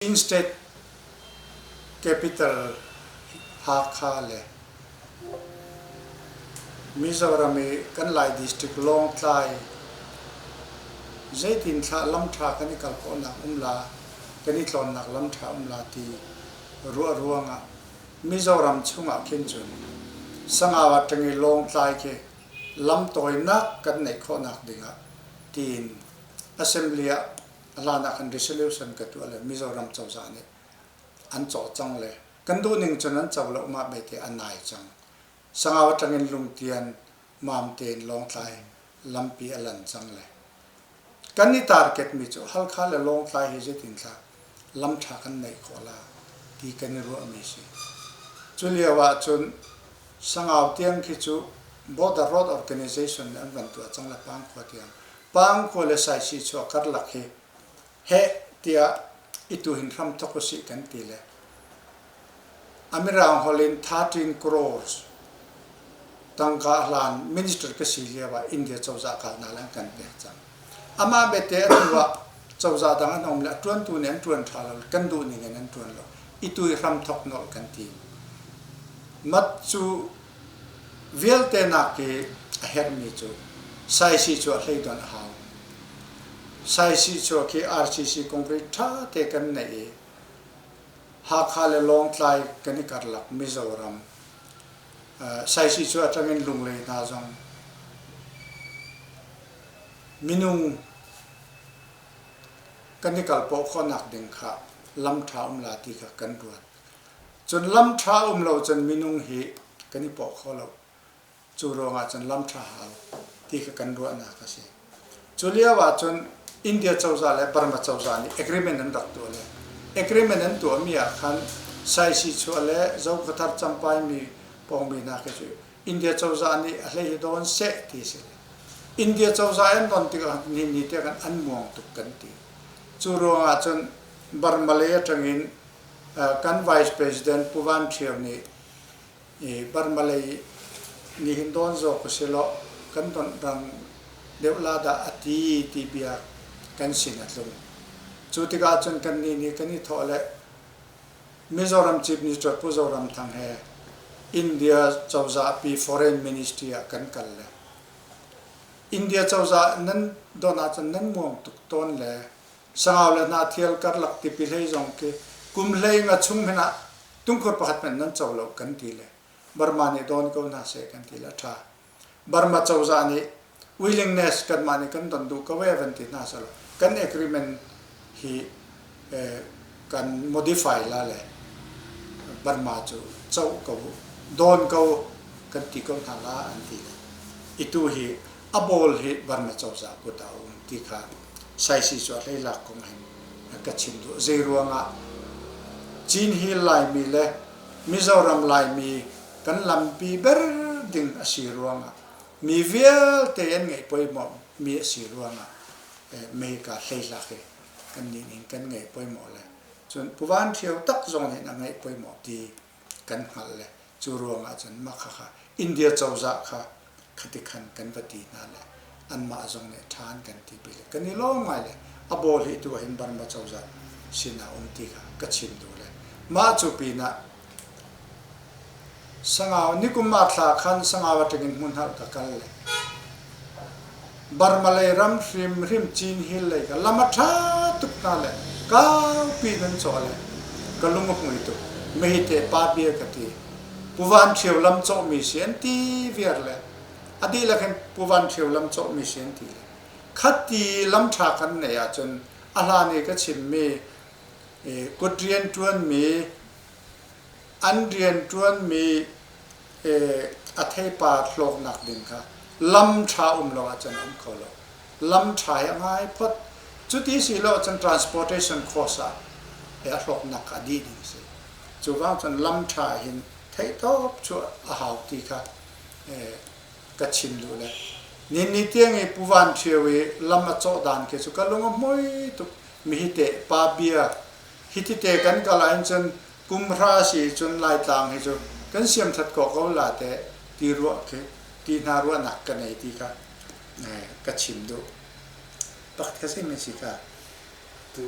Instead capital Hakha le Mizoram kan lai district long tlai zaitin tha lam tha kani kal ko na umla kani tlon nak lam tha umla ti ruanga Mizoram chunga khinchun sangawa tangi long tlai ke lam toy nak kan nei kho nak dinga tin assembly alana kan resolution ka tu ale Mizoram chawza ne an chaw chang le kan du ning chun an chaw lo ma be te anai chang sangawa tangin lungtian mam ten long tlai lampi alan chang le kan ni target mi chu hal kha le long tlai hi je tin tha lam tha kan nei khola ti kan ru ami si chulia wa chun sangaw tiang khi chu border road organization an van tu chang la pang kho tiang pang ko le sai si chu kar la he he tia itu hin ram to ko si kan ti le amirang holin 13 crores tangka lan minister ka silia wa India chawza ka na lang kan pe chang ama bete atwa chawza dang anom la tuan tu nen tuan thala kan du ni nen tuan lo itu ram thok no kan ti mat chu velte na ke her mi chu sai si chu hlei don ha sai si chu ke RCC concrete tha te kan nei Hakha le long tlai kani karlak Mizoram sai si chu atangin lunglei na jong minung kani kalpo khonak ding kha lam tha la ti kha kan ruat chun lam tha lo chun minung hi kani po kholo chu ronga chun lam tha ha ti kha kan ruat na ka se chulia wa chun India chawza le Burma chawza ni agreement an dak tu le agreement an tu mi a khan sai si chu le zo khathar champai mi pong mi na ke chu India chawza ni a hlei don se ti se India chawza en don ti ka ni te kan an muang tu kan ti chu ronga chun Burma le atangin kan vice president Puvan Thiaw ni Burma le ni hindon zo ko se lo kan don rang deula da ati ti bia kan sin atlum chu ti ga chun kan ni kan ni thole Mizoram chief minister Puzoram thang he India chawza pi foreign ministry kan kal le India chawza nan dona chan nan mong tuk ton le sangaw le na thial kar lak ti pi lei jong ke kum lei nga chung hena tung khor pakhat men nan chawlo kan ti le Burma ni don ko na se kan ti la tha Burma chawza ni willingness kan mani kan don du ka we van ti na salo kan agreement hi kan modify la le Burma chu chaw ko don ko kan ti ko tha la an ti itu hi abol hi Burma chawza ko ta ti kha sai si chu le la ko hen ka chin du zeruanga chin hi lai mi le Mizoram lai mi kan lampi ber ding asiruanga mi vial te en ngai poi mo mi asiruanga me ka hlei la ke kan ni ning kan ngai poi mo le chun Puvan Thiaw tak zong he na ngai poi mo ti kan hal le chu ruanga chun makha India chawza kha khati khan kan pati na le an ma zong ne than kan ti bi le kan ni lo mai le abol hi tu hin Burma chawza sina ti kha ka chim du le ma chu pi na sangaw nikuma thla khan sangawa tengin mun hal ka kal le Burma le ram rim chin hil le ka lama tha tuk na le ka pi dan cho le kalung ngui tu me te pa bi ka ti Puvan Thiaw lam cho mi sian ti viar le adi la khan Puvan Thiaw lam cho mi sian ti le khati lam tha kan ne ya chun ala ne ka chim me kutrian tuan mi Andrian tuan mi athei pa thlok nak din kha lam tha lo chan am kholo lam tha ngai phot chuti si lo chan transportation cost a thlok nak adi din se chu wa chan lam tha hin thei top chu a hau ti kha ka chim lu le ni tiang e Puvan Thiaw lam a cho dan ke chu ka long moi tu mi te pa bia hitite kan ka lain chan kumra si chun lai tang hi chu kan siam that ko ko la te ti ro ke ti na ro nak ka nei ti ka chim do tak thase me si ka tu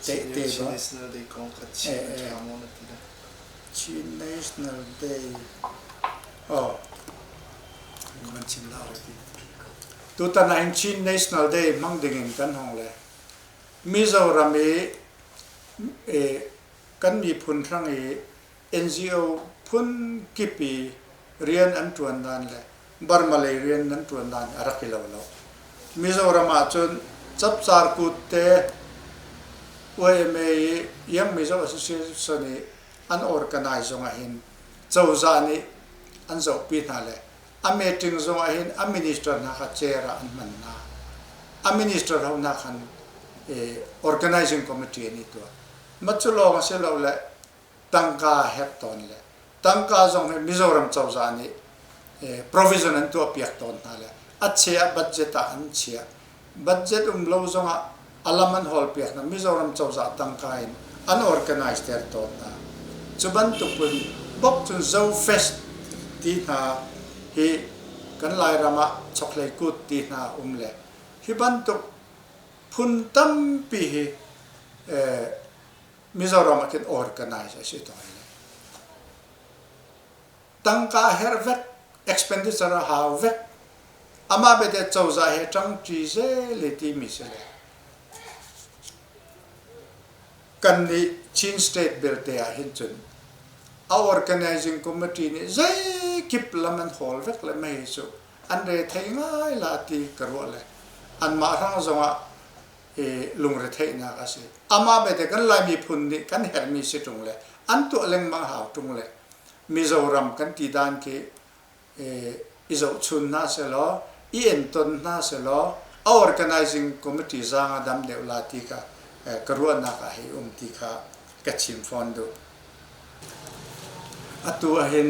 เตะเตะบ่ National Day ของกัดชีนทำมันที่นั่น Chin National Day อ๋อมันชิมเล่าเลยทีตัวตอนนั้น Chin National Day มั่งดึงกันห้องเลยมิโซรามีกันมีพุนทั้งNGO พุนกิปีเรียนอันตรวนดันเลยบาร์มาเลยเรียนอันตรวนดันอารักกิโลแล้วมิโซรามาจนจับสารกุเตว่าเมย์ยังมิโซ Association นี่อัน organize งาหินเจ้าจานี่อันเจ้าปีนั่นเลยอเมริกันงาหินอ minister นักเจราอันมันนะอ minister เขานักขันorganizing committee นี่ตัวมัจจุลองเสร็จแล้วเลยตั้งกาเฮปตอนเลยตั้งกาจงให้มิโซรัมเจ้าจานี่provision อันตัวเปียกตอนนั่นเลยอัดเชียบัตเจตอันเชียบัตเจตเราจงอาลามันฮอลเปียกนะมิโซรัมเจ้าจาตั้งกาอินอัน organize เตอร์ตอนนะจุบันตุปุ่นบอกจนเจ้าเฟสที่น่าฮีกันไล่รามาช็อกเลกุดที่น่าเลยฮีบันตุพุนตั้มปีมิโซรัมกัน organize สิตัวนี้ตั้งกาเฮร์เวก expenditure หาเวกอามาเบเดเจ้าจะเฮจังจีเซเลติมิเซเลกันนี่ชินสเตทเบลเตียหินจุน our organizing committee นี่ใจกิบละมันฮอลเวกละไม่สุอันเรทให้ง่ายละตีกระวเลยอันมาทั้งสองลุงเรทนักสิอามาเบเดกันไล่มีพุนนี่กันเฮร์มีสิตรงเลยอันตัวเล็งมาหาตรงเลยมิโซรัมกันตีดานกีอิโซชุนน่าเสลออีเอ็นตนน่าเสลอ our organizing committee จางดำเดวลาตีกากระวนักให้ตีกากัดชิมฟอนดูอัตัวเห็น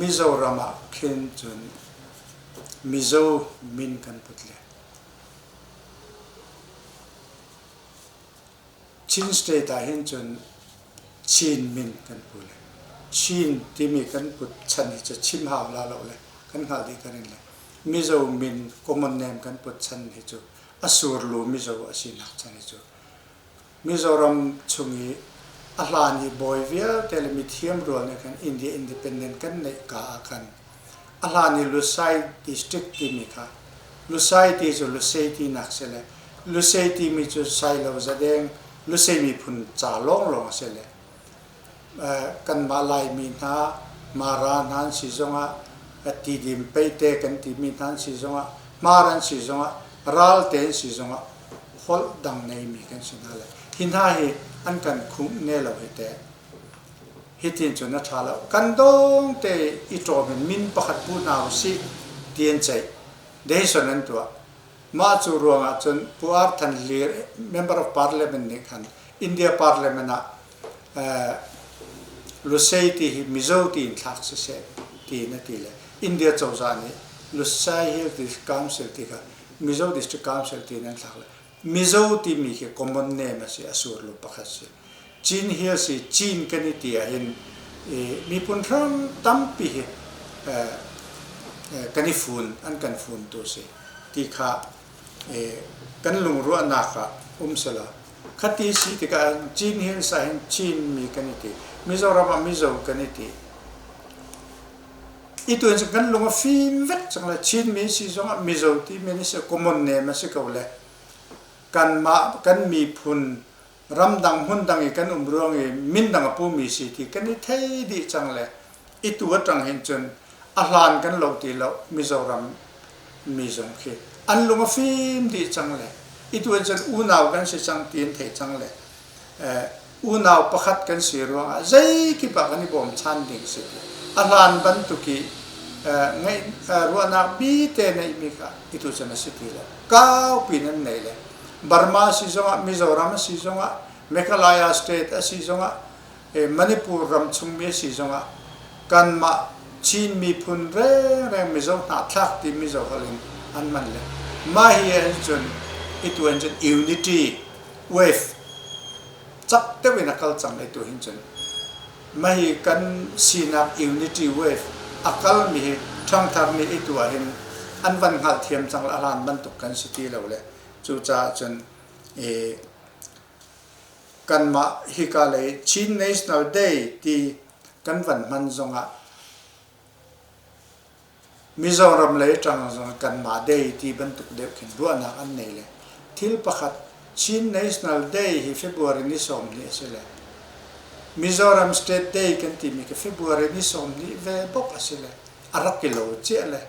มิโซรัมเข็นจนมิโซมินกันพุทธเลยชินสเตตาเห็นจนชินมินกันพุทธเลยชินที่มีกันพุทธชันจะชิมหาวลาเราเลยกันหาดีกันเลยมิโซมินคอมมอนเนมกันพุทธชันให้จูอสูรลูมิโซอสินักชันให้จูมิโซรัมชงอีอาลานีบอยเวียเทเลมิเทียมรัวเนี่ยกันอินเดียอินดิเพนเดนต์กันในกากันอาลานีลุไซดิสตริกที่มีค่ะลุไซที่จูลุไซที่นักเสเลยลุไซที่มีจูไซเราแสดงลุไซมีพุนจ่าลงเสเลยกันมาลายมีนามารานันสิจงะตีดิมไปเตกันตีมีนันสิจงะมารันสิจงะรัลเตนสิจงะฮอลดังในมีกันสินั่นแหละหินหาเหอันกันคุ้มเนลเอาเตะฮิตินจนนัทาแล้วกันดงเตอิโตเป็นมินประคัดพูนาวสิเตียนใจเดชนันตัวมาจูรวงจนผู้อาร์ทันเลีย member of parliament นี่กันอินเดีย parliament นะลุไซที่มิโซที่อินทักเสที่นั่นที่เลยอินเดียเจ้าจานี่ลุไซฮิลดิสคาวน์ซิลที่กันมิโซดิสทริกคาวน์ซิลที่นั่นทักเลยมิโซที่มีแค่ common name สิอสูรลูกปักสิจีนเฮียสิจีนกันนี่ที่เห็นมีปุ่นทั้งตั้มปีกันนี่ฝุ่นอันกันฝุ่นตัวสิที่ข้ากันลุงรัวนักสละขัดที่สิที่กันจีนเห็นสายจีนมีกันนี่ที่มิโซรามามิโซกันนี่ที่อีตัวนี้กันลุงฟิล์มเวทจังเลยจีนมีสิจงมิโซที่มีนี่สิ common name สิเขาเลยกันมีพุนรำดังหุ่นดังอีกันรวงมินดังปูมีสิที่กันนี่เท่ดีจังเลยอีตัวจังเห็นจนอาหารกันเราตีเรามิโซรัมมีสมคิดอันลุงฟิล์มดีจังเลยอีตัวจนอูนาวกันสิจังตีนเทจังเลยอูนาวประคัดกันสิรวงใจกี่ปากกันนี่ผมชันดิ่งสิอาหารบรรทุกีไงรัวนักบีเตในมีค่ะอีตัวจนสิทีเลย9 ปีนั้นไหนเลยบาร์มาสิจงะมิโซรัมสิจงะเมฆาลายาสเตทสิจงะมณิปุรัมชุมเมสิจงะกันมาจีนมีพุนเร่มิโซนาทักที่มิโซฮาลินอันมันเลยมาเฮียจนอีตัวจน unity wave จับเตวินักลจังไอตัวหินจนมาเฮียกันสีนับ unity wave อักลมีทั้งทางนี้ไอตัวหินอันวันหัดเทียมจังละลานบรรทุกกันสติเราเลยจูจ่าจน กันมาฮิกาเลยชิน National Day ที่กันวันมันจงมิโซรัมเลยจังจงกันมา Day ที่บรรทุกเด็กขึ้นรัวนักอันนี้เลยทิลประคัดชิน National Day ที่ February นี้สมนี้สิเลยมิโซรัม State Day กันที่มีแค่ February นี้สมนี้เวบกสิเลยอารักกิโลเจ้าเลย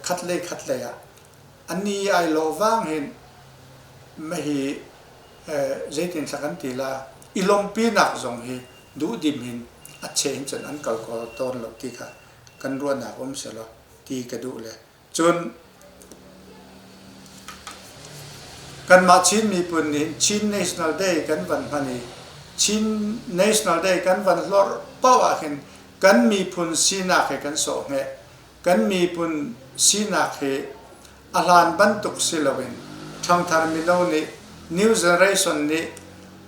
คัดเลยอันนี้ไอโลว่างเห็นไม่ฮีเจตินสักทีละอิลมปีนักจงฮีดูดิมหินอัจเชนจนอันกัลกอตอนหลบที่ค่ะกันรัวหนักอมเสลที่กระดูเลยจนกันมาชินมีปุ่นนี้ชิน National Day กันวันพันนี้ชิน National Day กันวันลอร์เป้าอาเห็นกันมีปุ่นสีนักให้กันสองเงกันมีปุ่นสีนักให้อาลานบรรทุกศิลวินทางทาร์มิโนนี้ New Generation นี้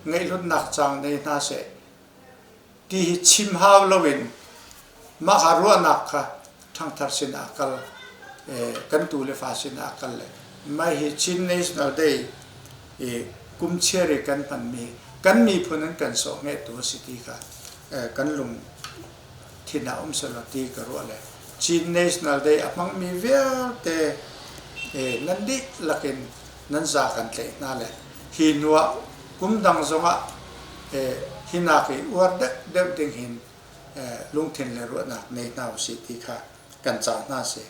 ไงรุ่นนักจังในน่าเสที่ชิมฮาวลวินมาหารัวนักค่ะทางทาร์สินอักลกันตูเลฟาสินอักลเลยไม่เห็นชิน National Day กุมเชื่อเรกันพันมีกันมีพนันกันสองเงตัวสิที่ค่ะกันลุงที่น่าสลดที่กรัวเลยชิน National Day อ่ะมังมีเวลแต่นั่นดิลักินนั่นจากกันเลยนั่นแหละหินว่ากุมดังสงะหินักอวดเด็กดิ่งหินลุงเทนเลรัวนักในนาวสิที่ค่ะกันจากน่าเสีย